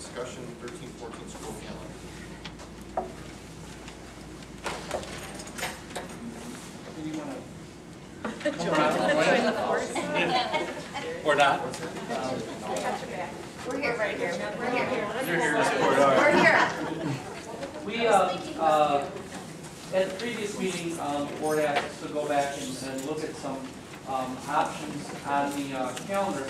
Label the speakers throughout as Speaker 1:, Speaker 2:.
Speaker 1: discussion 13-14 school calendar.
Speaker 2: Do you want
Speaker 3: Or not?
Speaker 4: We're here. Right here. We're here.
Speaker 3: You're here to support.
Speaker 4: We're here.
Speaker 2: We, at the previous meeting, the board asked us to go back and look at some options on the calendar.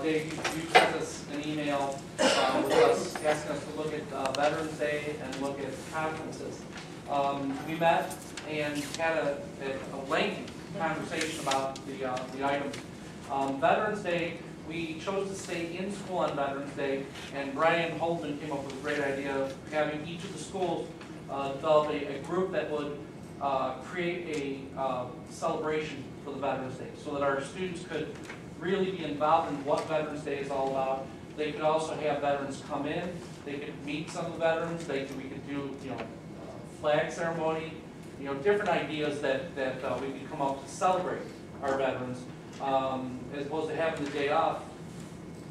Speaker 2: Dave, you sent us an email with us asking us to look at Veterans Day and look at conferences. We met and had a lengthy conversation about the items. Veterans Day, we chose to stay in school on Veterans Day, and Brian Holden came up with a great idea of having each of the schools develop a group that would create a celebration for the Veterans Day, so that our students could really be involved in what Veterans Day is all about. They could also have veterans come in, they could meet some of the veterans, we could do, flag ceremony, different ideas that we could come up to celebrate our veterans. As opposed to having the day off,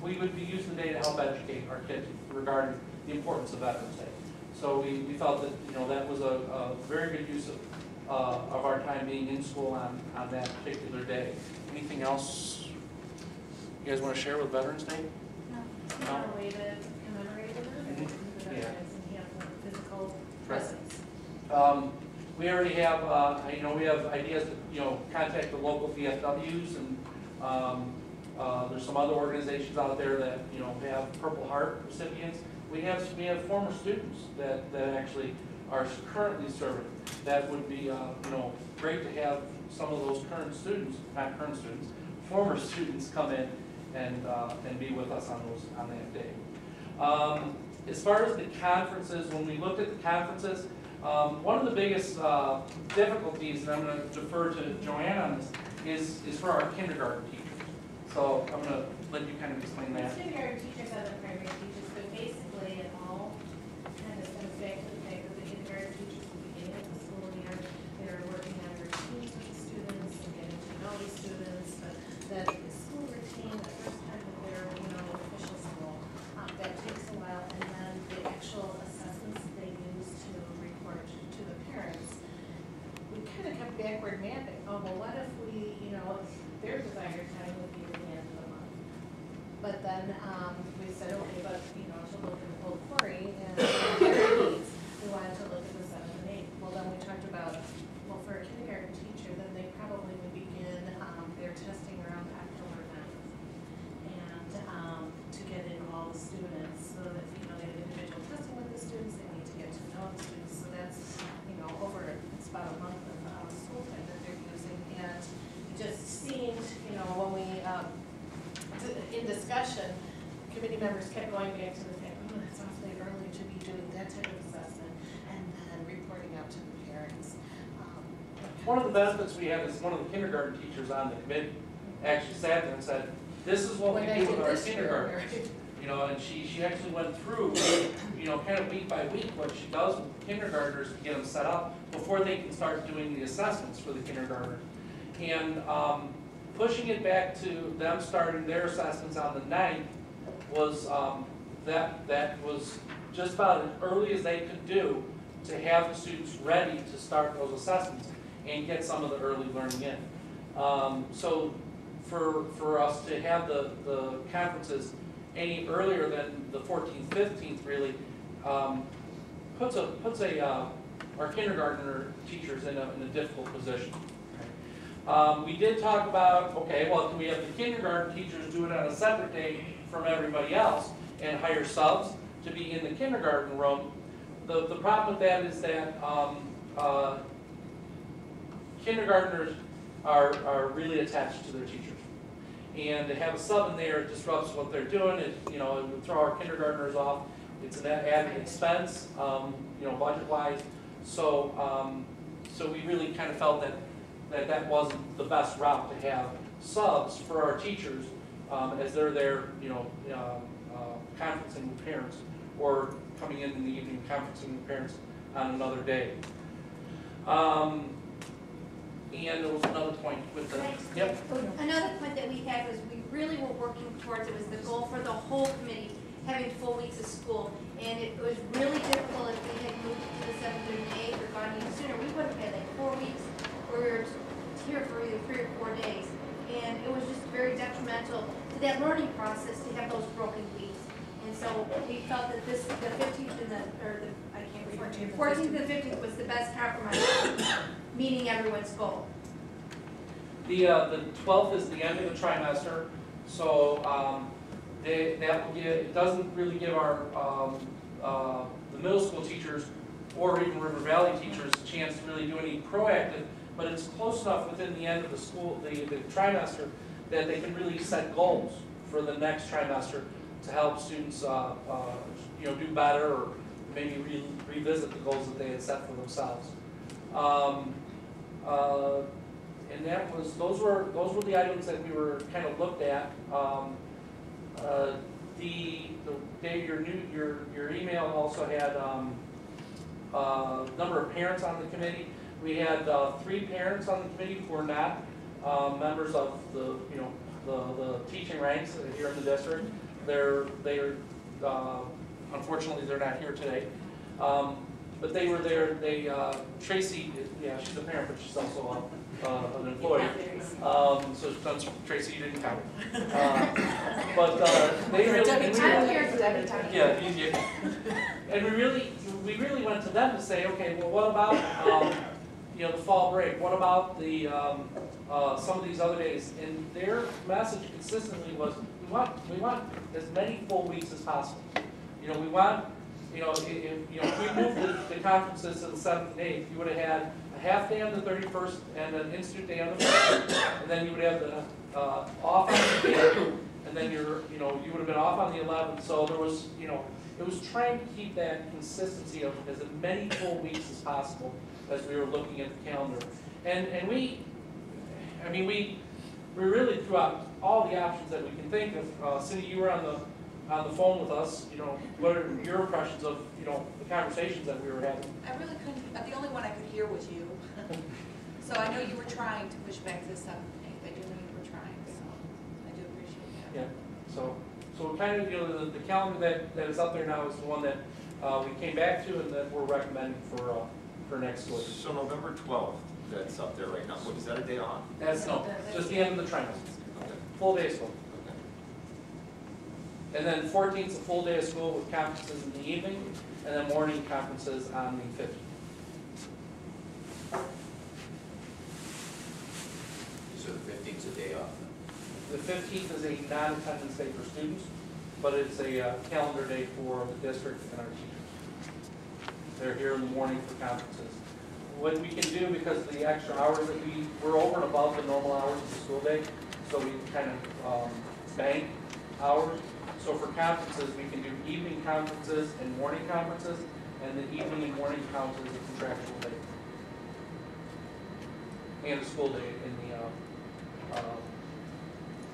Speaker 2: we would be using the day to help educate our kids regarding the importance of Veterans Day. So we felt that that was a very good use of our time being in school on that particular day. Anything else you guys want to share with Veterans Day?
Speaker 5: No. A way to commemorate it, the veterans and have a physical presence.
Speaker 2: We already have, we have ideas to, contact the local VFWs, and there's some other organizations out there that, have Purple Heart recipients. We have former students that actually are currently serving. That would be, great to have some of those current students, not current students, former students come in and be with us on that day. As far as the conferences, when we looked at the conferences, one of the biggest difficulties, and I'm going to defer to Joanne on this, is for our kindergarten teachers. So I'm going to let you kind of explain that.
Speaker 5: Kindergarten teachers are the primary teachers, but basically it all kind of comes back to the fact that the kindergarten teachers at the beginning of the school year, they're working on routines with the students and getting to know the students, but the school routine, the first time that they're official school, that takes a while, and then the actual assessments they use to report to the parents, we kind of kept backward mapping. Oh, well, what if we, their desired time would be at the end of the month. But then we said, okay, but, to look at Old Quarry and their needs, we wanted to look at the 7th and 8th. Well, then we talked about, well, for a kindergarten teacher, then they probably would begin their testing around October 9th. And to get in all the students, so that, they have individual testing with the students, they need to get to know the students. So that's, it's about a month of school time that they're using. And it just seemed, when we, in discussion, committee members kept going back to the fact, oh, that's awfully early to be doing that type of assessment, and then reporting out to the parents.
Speaker 2: One of the benefits we have is one of the kindergarten teachers on the committee actually sat there and said, this is what we do with our kindergarten. And she actually went through, kind of week by week what she does with kindergartners to get them set up before they can start doing the assessments for the kindergartners. And pushing it back to them starting their assessments on the 9th was, that was just about as early as they could do to have the students ready to start those assessments and get some of the early learning in. So for us to have the conferences any earlier than the 14th, 15th really puts our kindergartner teachers in a difficult position. We did talk about, okay, well, can we have the kindergarten teachers do it on a separate day from everybody else and hire subs to be in the kindergarten room? The problem with that is that kindergartners are really attached to their teachers. And to have a sub in there, it disrupts what they're doing. It would throw our kindergartners off. It's an added expense, budget-wise. So we really kind of felt that wasn't the best route to have subs for our teachers as they're there, conferencing with parents, or coming in the evening conferencing with parents on another day. And there was another point with the, yep.
Speaker 4: Another point that we had was we really were working towards, it was the goal for the whole committee, having full weeks of detrimental to that learning process to have those broken weeks. And so we felt that this, the 15th and I can't remember, 14th and 15th was the best compromise, meeting everyone's goal.
Speaker 2: The 12th is the end of the trimester, so that will give, it doesn't really give our the middle school teachers or even River Valley teachers a chance to really do any proactive, but it's close enough within the end of the school, the trimester, that they can really set goals for the next trimester to help students do better, or maybe revisit the goals that they had set for themselves. And that was, those were the items that we were kind of looked at. Dave, your email also had number of parents on the committee. We had 3 parents on the committee who were not members of the teaching ranks here in the district. They're unfortunately they're not here today, but they were there. Tracy, yeah, she's a parent, but she's also an employee. So Tracy, you didn't count. But they really, and we really went to them to say, okay, well, what about the fall break? What about the some of these other days? And their message consistently was, we want as many full weeks as possible. We want, if we moved the conferences to the 7th and 8th, you would have had a half day on the 31st and an institute day on the 1st, and then you would have the off on the 8th, and then you would have been off on the 11th. So there was, it was trying to keep that consistency of as many full weeks as possible as we were looking at the calendar. And we really threw out all the options that we can think of. Cindy, you were on the phone with us. What are your impressions of the conversations that we were having?
Speaker 6: I really couldn't. The only one I could hear was you. So I know you were trying to push back to the 7th and 8th. I do know you were trying. So I do appreciate that.
Speaker 2: Yeah. So kind of the calendar that is up there now is the one that we came back to and that we're recommending for next school year.
Speaker 1: So November 12th, that's up there right now. What, is that a day off?
Speaker 2: That's just the end of the trimester.
Speaker 1: Okay.
Speaker 2: Full day of school.
Speaker 1: Okay.
Speaker 2: And then 14th is a full day of school with conferences in the evening, and then morning conferences on the 15th.
Speaker 1: So the 15th is a day off.
Speaker 2: The 15th is a non-attendance day for students, but it's a calendar day for the district and our teachers. They're here in the morning for conferences. What we can do, because of the extra hours that we're over and above the normal hours of the school day, so we kind of bank hours. So for conferences, we can do evening conferences and morning conferences, and the evening and morning count as a contractual day. And a school day in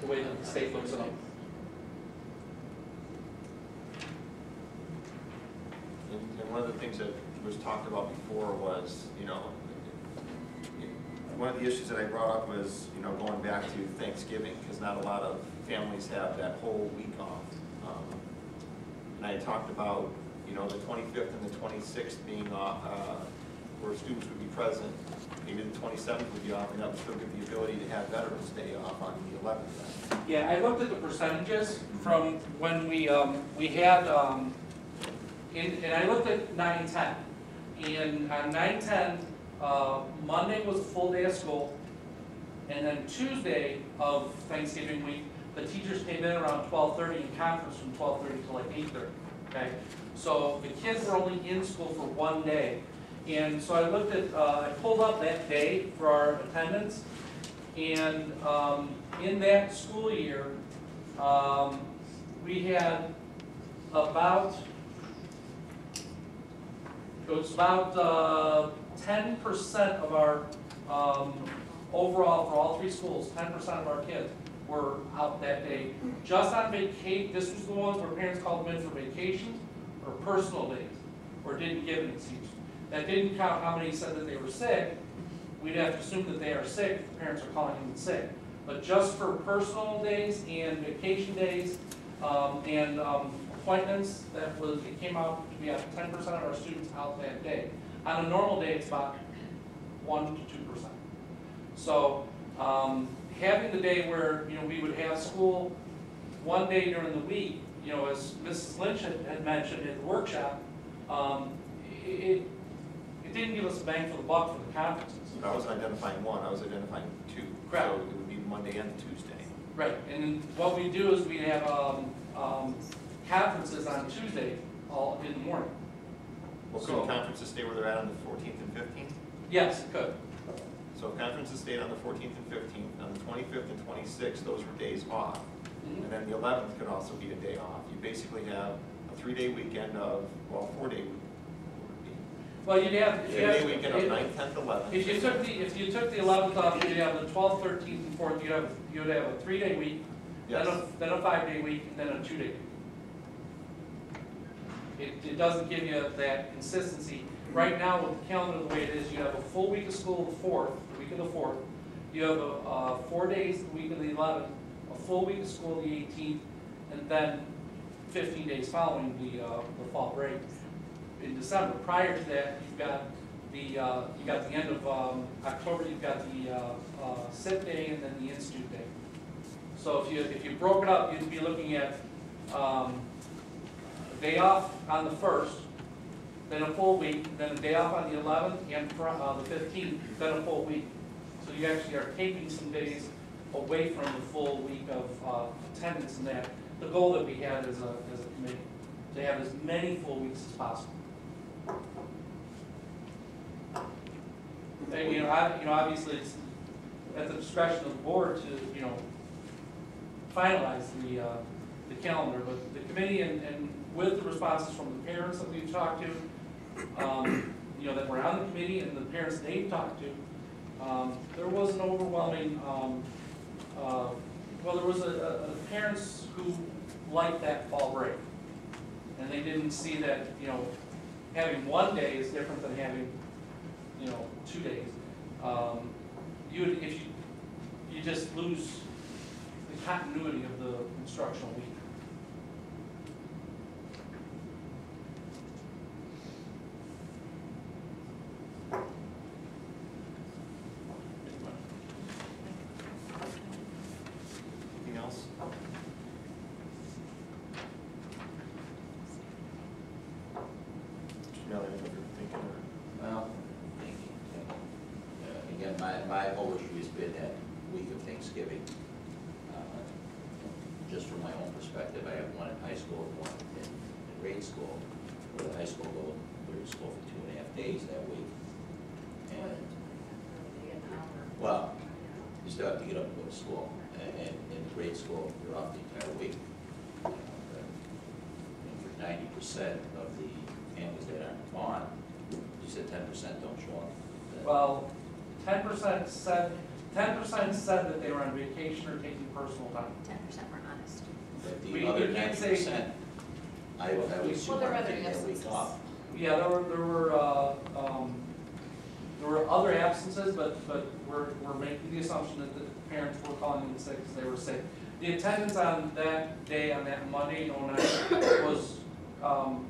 Speaker 2: the way that the state looks it up.
Speaker 1: And one of the things that was talked about before was, one of the issues that I brought up was, going back to Thanksgiving, because not a lot of families have that whole week off. And I talked about, the 25th and the 26th being off, where students would be present. Maybe the 27th would be off, and that would still give the ability to have Veterans Day off on the 11th.
Speaker 2: Yeah, I looked at the percentages from when we had, and I looked at 9-10. And on 9-10, Monday was a full day of school, and then Tuesday of Thanksgiving week, the teachers came in around 12:30 and conference from 12:30 to like 8:30. Okay, so the kids were only in school for one day, and so I looked at, I pulled up that day for our attendance, and in that school year, we had about. It was about 10% of our overall for all 3 schools. 10% of our kids were out that day, just on vacation. This was the ones where parents called them in for vacation or personal days, or didn't give an excuse. That didn't count how many said that they were sick. We'd have to assume that they are sick if the parents are calling them sick. But just for personal days and vacation days and appointments, it came out to be 10% of our students out that day. On a normal day, it's about 1 to 2%. So having the day where, you know, we would have school one day during the week, you know, as Mrs. Lynch had mentioned at the workshop, it didn't give us a bang for the buck for the conferences.
Speaker 1: I wasn't identifying one, I was identifying two.
Speaker 2: Correct.
Speaker 1: So it would be Monday and Tuesday.
Speaker 2: Right, and then what we do is we have conferences on Tuesday, all in the morning.
Speaker 1: Well,
Speaker 2: So-
Speaker 1: could conferences stay where they're at on the 14th and 15th?
Speaker 2: Yes, it could.
Speaker 1: So if conferences stayed on the 14th and 15th, on the 25th and 26th, those were days off.
Speaker 2: Mhm.
Speaker 1: And then the 11th could also be a day off. You basically have a 3-day weekend of, well, 4-day weekend.
Speaker 2: Well, you'd have, if you have.
Speaker 1: 3-day weekend of 9th, 10th, 11th.
Speaker 2: If you took the 11th off, you'd have the 12th, 13th, and 4th, you'd have a 3-day week,
Speaker 1: Yes.
Speaker 2: then a 5-day week, and then a 2-day week. It doesn't give you that consistency. Right now, with the calendar the way it is, you have a full week of school the 4th, the week of the 4th. You have 4 days the week of the 11th, a full week of school the 18th, and then 15 days following the fall break in December. Prior to that, you've got the end of October, you've got the SIP day and then the Institute day. So if you broke it up, you'd be looking at a day off on the 1st, then a full week, then a day off on the 11th and the 15th, then a full week. So you actually are taking some days away from the full week of attendance and that. The goal that we had as a committee, to have as many full weeks as possible. And, obviously it's at the discretion of the board to, finalize the calendar, but the committee and with the responses from the parents that we've talked to, that were on the committee and the parents they've talked to, there was an overwhelming, there was a parents who liked that fall break. And they didn't see that, having one day is different than having, 2 days. If you just lose the continuity of the instructional week.
Speaker 1: Anything else? Janelle, anything you're thinking or?
Speaker 7: Well, thinking, again, my whole issue has been that week of Thanksgiving. Just from my own perspective, I have one in high school and one in grade school, where the high school they're in school for 2.5 days that week. And, well, you still have to get up and go to school. And in grade school, you're off the entire week. And for 90% of the families that aren't on, you said 10% don't show up.
Speaker 2: Well, 10% said that they were on vacation or taking personal time.
Speaker 8: 10% were honest.
Speaker 7: But
Speaker 2: We
Speaker 7: the other
Speaker 2: can't say-
Speaker 7: 90%, I would assume
Speaker 6: there are
Speaker 7: are
Speaker 6: other
Speaker 7: taking that week
Speaker 6: absences.
Speaker 7: off.
Speaker 2: Yeah, there were other absences, but we're making the assumption that the parents were calling in sick because they were sick. The attendance on that day, on that Monday, was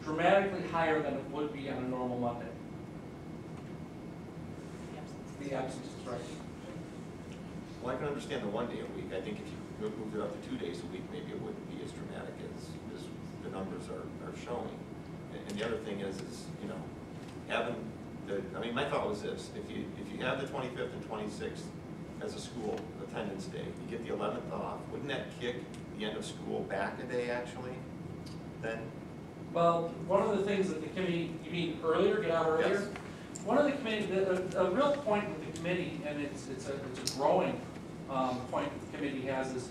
Speaker 2: dramatically higher than it would be on a normal Monday. The absences, right.
Speaker 1: Well, I can understand the 1 day a week. I think if you moved it up to 2 days a week, maybe it wouldn't be as dramatic as the numbers are showing. And the other thing is having my thought was this: if you have the 25th and 26th as a school attendance day, you get the 11th off, wouldn't that kick the end of school back a day actually? Then?
Speaker 2: Well, one of the things that the committee, you mean earlier, get out earlier?
Speaker 1: Yes.
Speaker 2: One of the committee, a real point with the committee, and it's a growing point that the committee has is,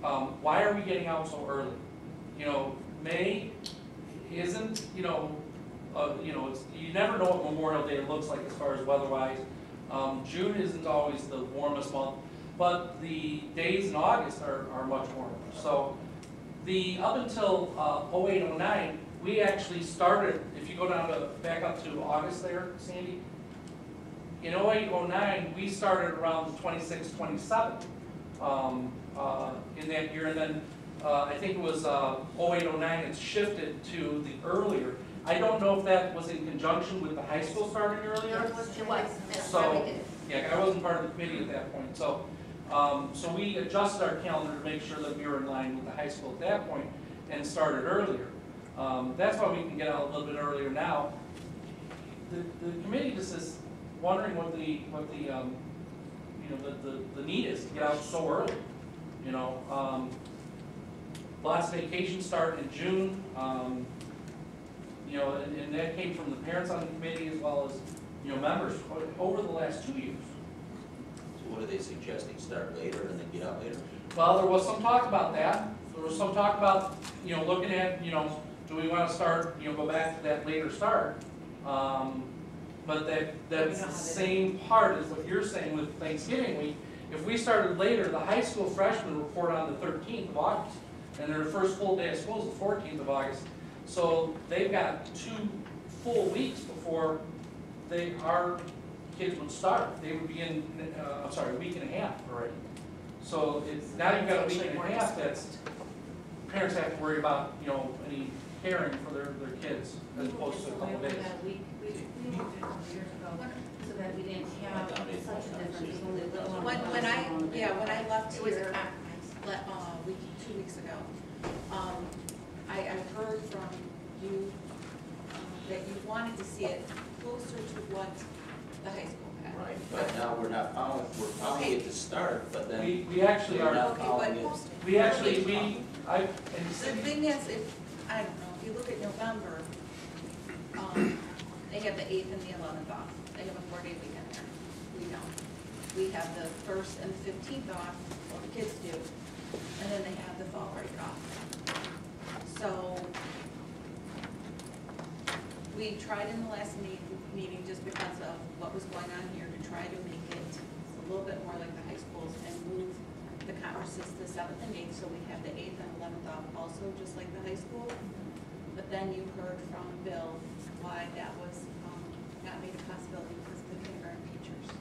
Speaker 2: why are we getting out so early? May isn't, it's, you never know what Memorial Day looks like as far as weather-wise. June isn't always the warmest month, but the days in August are much warmer. So up until 08, 09, we actually started, if you go back up to August there, Sandy, in 08, 09, we started around the 26th, 27th in that year, and then I think it was 08, 09, it's shifted to the earlier. I don't know if that was in conjunction with the high school starting earlier.
Speaker 4: It was.
Speaker 2: So, yeah, I wasn't part of the committee at that point, so, So we adjusted our calendar to make sure that we were in line with the high school at that point and started earlier. That's why we can get out a little bit earlier now. The committee just is wondering what the need is to get out so early. Lots of vacations start in June, and that came from the parents on the committee as well as, members over the last 2 years.
Speaker 7: So what are they suggesting, start later and then get out later?
Speaker 2: Well, there was some talk about that. There was some talk about, looking at, do we want to start, go back to that later start? But that's the same part as what you're saying with Thanksgiving week. If we started later, the high school freshmen report on the 13th of August, and their first full day of school is the 14th of August. So they've got 2 full weeks before our kids would start. They would be in, a week and a half already. So it's, now you've got a week and a half that's, parents have to worry about, any caring for their kids as opposed to a couple days.
Speaker 5: We moved it a couple years ago, so that we didn't have such a difference.
Speaker 6: When I left here, 2 weeks ago, I heard from you that you wanted to see it closer to what the high school had.
Speaker 7: Right, but now we're not following, we're following it to start, but then
Speaker 2: We actually
Speaker 7: we're
Speaker 2: are,
Speaker 7: not
Speaker 6: Okay,
Speaker 7: following it.
Speaker 6: but
Speaker 2: and
Speaker 6: the thing is, I don't know, if you look at November, they have the 8th and the 11th off. They have a 4-day weekend there. We don't. We have the 1st and the 15th off, well, the kids do, and then they have the fall break off. So, we tried in the last meeting, just because of what was going on here, to try to make it a little bit more like the high schools and move the conferences to the 7th and 8th, so we have the 8th and 11th off also, just like the high school. But then you heard from Bill why that was not made a possibility because of the kindergarten teachers.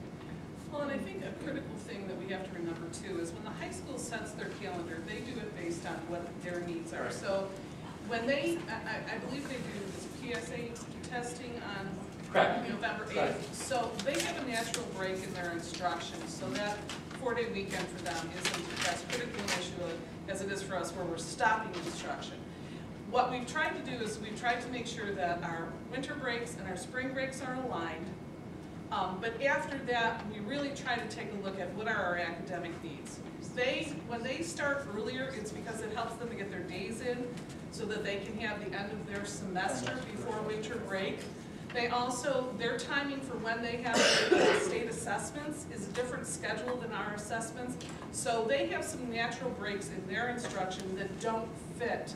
Speaker 8: Well, and I think a critical thing that we have to remember too is when the high school sets their calendar, they do it based on what their needs are. So when they, I believe they do this PSA testing on
Speaker 2: Correct.
Speaker 8: November 8th.
Speaker 2: Right.
Speaker 8: So they have a natural break in their instruction. So that 4-day weekend for them isn't as critical an issue as it is for us where we're stopping instruction. What we've tried to do is we've tried to make sure that our winter breaks and our spring breaks are aligned. But after that, we really try to take a look at what are our academic needs. When they start earlier, it's because it helps them to get their days in so that they can have the end of their semester before winter break. They also, their timing for when they have their state assessments is a different schedule than our assessments. So they have some natural breaks in their instruction that don't fit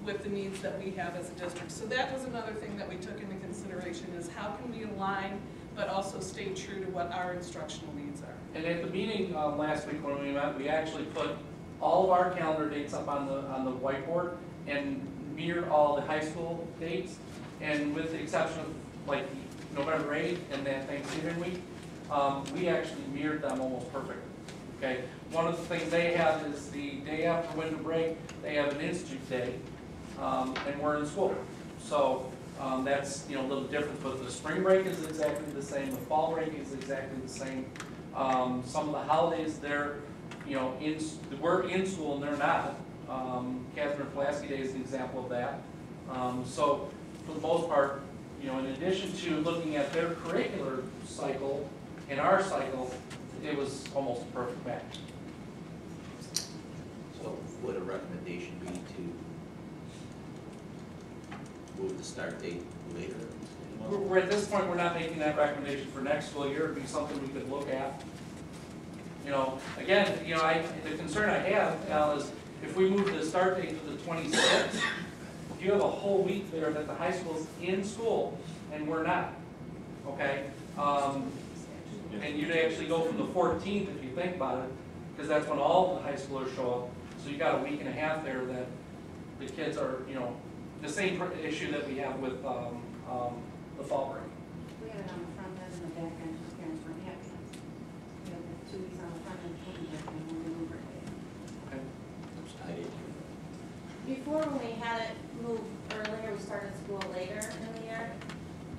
Speaker 8: with the needs that we have as a district. So that was another thing that we took into consideration is how can we align but also stay true to what our instructional needs are.
Speaker 2: And at the meeting last week when we met, we actually put all of our calendar dates up on the whiteboard and mirrored all the high school dates. And with the exception of like November 8th and that Thanksgiving week, we actually mirrored them almost perfectly. Okay. One of the things they have is the day after winter break, they have an institute day, and we're in school. So that's a little different, but the spring break is exactly the same. The fall break is exactly the same. Some of the holidays they're we're in school and they're not. Catherine Pulaski Day is an example of that. So for the most part, in addition to looking at their curricular cycle and our cycle, it was almost a perfect match.
Speaker 7: So would a recommendation be to move the start date later?
Speaker 2: We're at this point, we're not making that recommendation for next school year. It'd be something we could look at. Again, the concern I have, Al, is if we move the start date to the 26th, you have a whole week there that the high school's in school and we're not, okay? And you'd actually go from the 14th if you think about it, because that's when all the high schoolers show up. So you got a week and a half there that the kids are, the same issue that we have with the fall break.
Speaker 5: We had it on the front end and the back end, just parents weren't happy. We had the 2 weeks on the front end, 2 weeks back end, and we moved it.
Speaker 2: Okay.
Speaker 7: I didn't.
Speaker 5: Before, when we had it moved earlier, we started school later in the year,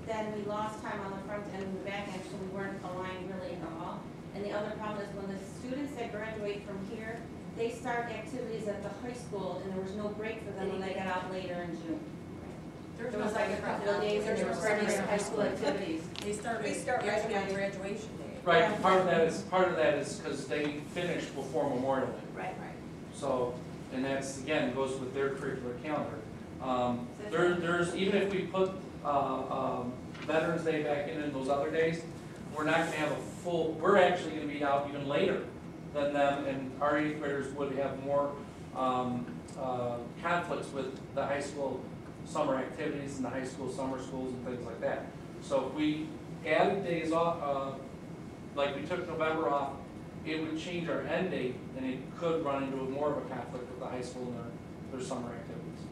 Speaker 5: then we lost time on the front end and the back end, so we weren't aligned really at all.
Speaker 9: And the other problem is when the students that graduate from here, they start activities at the high school, and there was no break for them when they got out later in June. There was like a couple of days and they were starting their high school activities.
Speaker 10: We start right after graduation day.
Speaker 2: Right, part of that is because they finished before Memorial Day.
Speaker 4: Right.
Speaker 2: So, and that's, again, goes with their curricular calendar. There's, even if we put Veterans Day back in those other days, we're not gonna have a full, we're actually gonna be out even later than them, and our 8th graders would have more conflicts with the high school summer activities and the high school summer schools and things like that. So if we added days off, like we took November off, it would change our end date, and it could run into more of a conflict with the high school and their summer activities.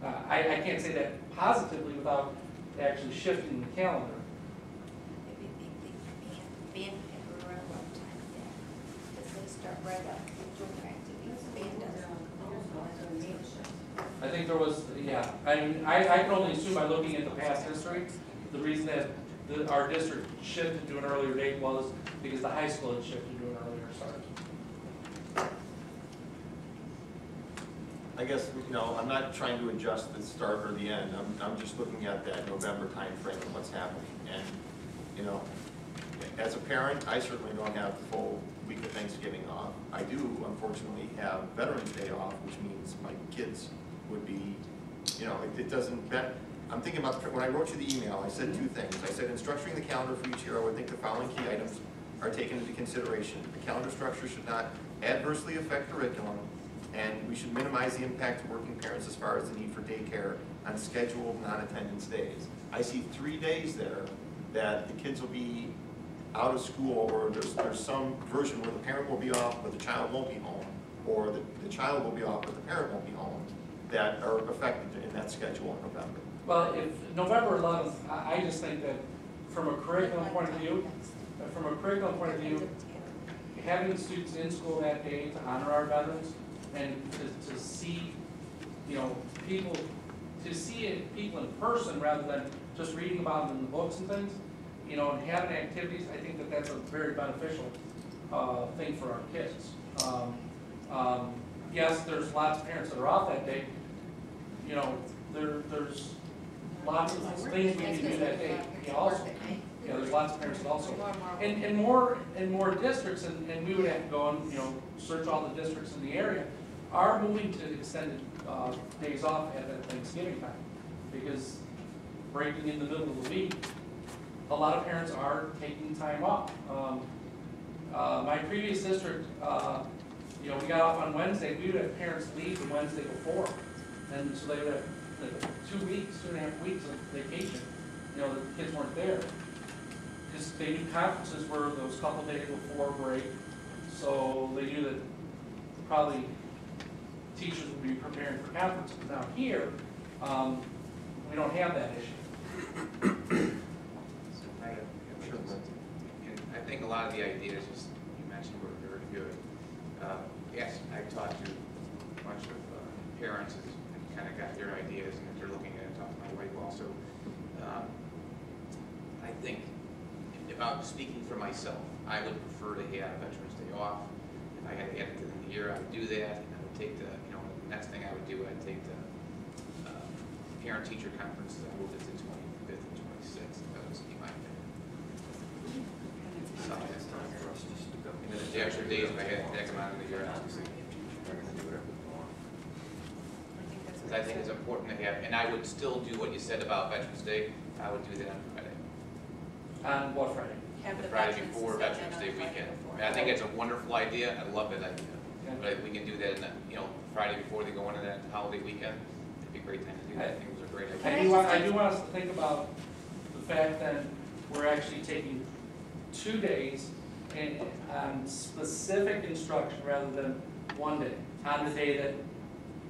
Speaker 2: I can't say that positively without actually shifting the calendar.
Speaker 11: Band have around one time then, because they start right up with junior activities. Band does.
Speaker 2: I think there was, yeah, I mean, I can only assume by looking at the past history, the reason that our district shifted to an earlier date was because the high school had shifted to an earlier start.
Speaker 1: I guess, you know, I'm not trying to adjust the start or the end. I'm just looking at that November timeframe and what's happening. And, you know, as a parent, I certainly don't have the full week of Thanksgiving off. I do, unfortunately, have Veterans Day off, which means my kids would be, you know, it doesn't, I'm thinking about, when I wrote you the email, I said two things. I said in structuring the calendar for each year, I would think the following key items are taken into consideration. The calendar structure should not adversely affect curriculum, and we should minimize the impact to working parents as far as the need for daycare on scheduled non-attendance days. I see 3 days there that the kids will be out of school, or there's some version where the parent will be off but the child won't be home, or the child will be off but the parent won't be home, that are affected in that schedule in November.
Speaker 2: Well, if November 11th, I just think that from a curriculum point of view, having the students in school that day to honor our veterans and to see, you know, people in person rather than just reading about them in the books and things, you know, and having activities, I think that that's a very beneficial thing for our kids. Yes, there's lots of parents that are off that day. You know, there's lots of things we can do that day. Also, you know, there's lots of parents that also, and more districts, and we would have to go and, you know, search all the districts in the area, are moving to extended days off at that Thanksgiving time, because breaking in the middle of the week, a lot of parents are taking time off. My previous district, you know, we got off on Wednesday. We would have parents leave the Wednesday before, and so they would have 2.5 weeks of vacation. You know, the kids weren't there because they knew conferences were those couple days before break, so they knew that probably teachers would be preparing for conferences. Now here, we don't have that issue.
Speaker 12: I think a lot of the ideas you mentioned were very good. Yes, I talked to a bunch of parents and kind of got their ideas, and they're looking at it, talking to my wife also. I think, if I'm speaking for myself, I would prefer to have Veterans Day off. If I had to add it to the year, I would do that. And I would take the, you know, the next thing I would do, I'd take the parent-teacher conferences. I moved it to 25th and 26th. That was my opinion. And then the extra days, if I had to take them out of the year, obviously. Because I think it's important to have, and I would still do what you said about Veterans Day. I would do that on Friday.
Speaker 2: On what Friday?
Speaker 12: The Friday before Veterans Day weekend. I mean, I think it's a wonderful idea. I love that idea.
Speaker 2: Yeah.
Speaker 12: But if we can do that in the, you know, Friday before they go into that holiday weekend, it'd be a great time to do that. I think it was a great idea.
Speaker 2: I do want us to think about the fact that we're actually taking 2 days on specific instruction rather than 1 day, on the day that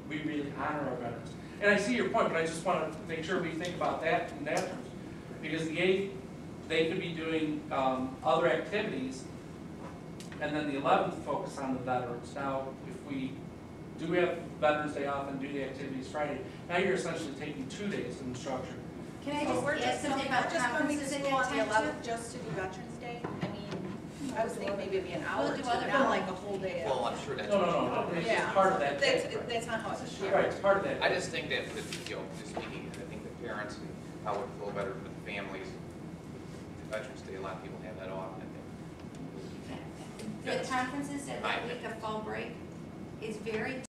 Speaker 2: we really honor our veterans. And I see your point, but I just want to make sure we think about that in that terms. Because the 8th, they could be doing other activities, and then the 11th focus on the veterans. Now, if we do have Veterans Day off and do the activities Friday, now you're essentially taking 2 days of instruction.
Speaker 4: Can I just add something about conferences in
Speaker 10: school on the
Speaker 4: that time
Speaker 10: 11th just to do Veterans Day? I mean,
Speaker 6: I was thinking maybe it'd be an hour
Speaker 4: We'll
Speaker 6: or
Speaker 4: do
Speaker 6: two,
Speaker 4: other-
Speaker 6: not like a whole day.
Speaker 12: Well, I'm sure that's.
Speaker 2: No, it's
Speaker 6: Yeah.
Speaker 2: just part of that.
Speaker 6: That's,
Speaker 2: day.
Speaker 6: that's not how it's shared.
Speaker 2: Right, it's part of that.
Speaker 12: I just think that, you know, just speaking, I think the parents and how it would flow better for the families. Veterans Day, a lot of people have that off, and I think.
Speaker 4: The conferences at
Speaker 12: Right.
Speaker 4: that week of fall break is very